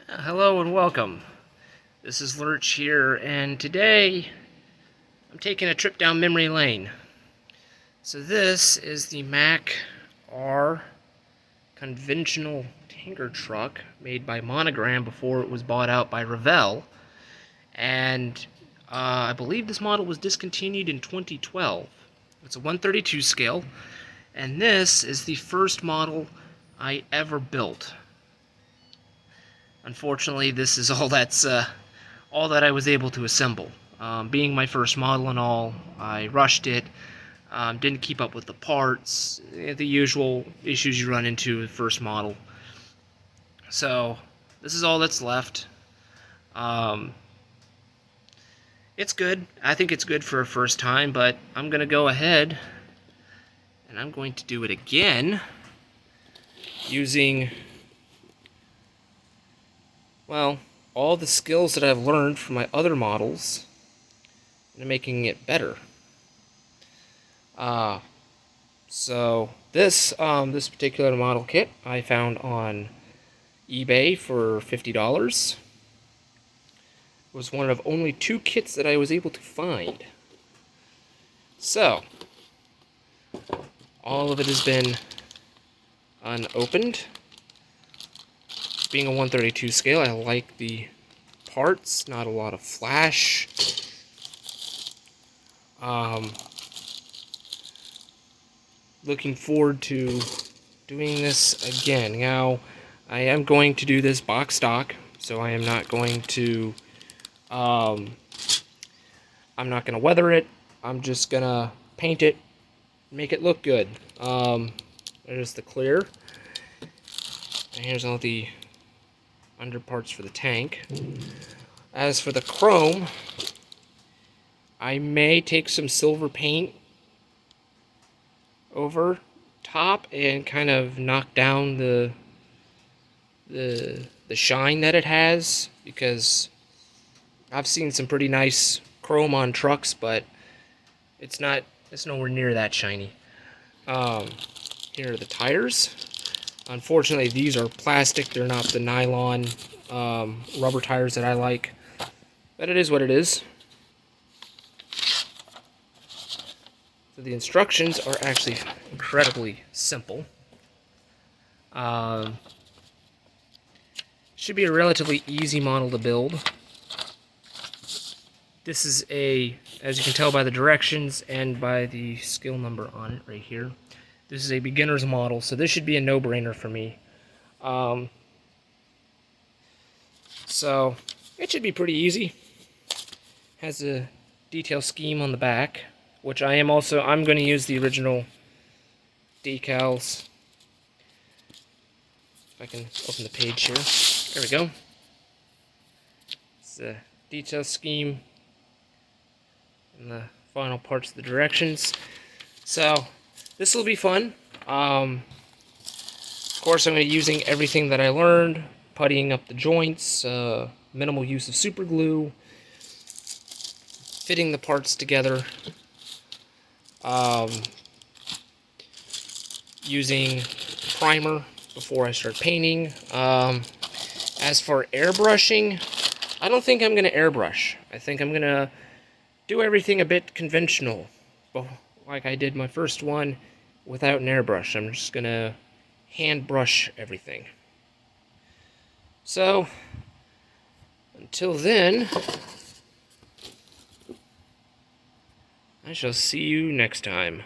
Hello and welcome. This is Lurch here, and today I'm taking a trip down memory lane. So this is the Mack R conventional tanker truck made by Monogram before it was bought out by Revell, and I believe this model was discontinued in 2012. It's a 132 scale, and this is the first model I ever built. Unfortunately, this is all that I was able to assemble. Being my first model and all, I rushed it, didn't keep up with the parts, the usual issues you run into with first model. So, this is all that's left. It's good. I think it's good for a first time, but I'm going to go ahead and I'm going to do it again using, well, all the skills that I've learned from my other models and making it better. So this particular model kit I found on eBay for $50. It was one of only 2 kits that I was able to find. So all of it has been unopened. Being a 132 scale, I like the parts, not a lot of flash. Looking forward to doing this again. Now, I am going to do this box stock, so I am not going to, I'm not going to weather it. I'm just going to paint it, make it look good. There's the clear. And here's all the underparts for the tank. As for the chrome, I may take some silver paint over top and kind of knock down the shine that it has, because I've seen some pretty nice chrome on trucks, but it's nowhere near that shiny. Here are the tires. Unfortunately, these are plastic. They're not the nylon rubber tires that I like. But it is what it is. So the instructions are actually incredibly simple. Should be a relatively easy model to build. This is as you can tell by the directions and by the skill number on it right here, this is a beginner's model, so this should be a no-brainer for me. So it should be pretty easy. Has a detail scheme on the back, which I'm going to use the original decals. If I can open the page here. There we go. It's a detail scheme and the final parts of the directions. So this will be fun. Of course, I'm going to be using everything that I learned, puttying up the joints, minimal use of super glue, fitting the parts together, using primer before I start painting. As for airbrushing, I don't think I'm going to airbrush. I think I'm going to do everything a bit conventional, like I did my first one without an airbrush. I'm just going to hand brush everything. So, until then, I shall see you next time.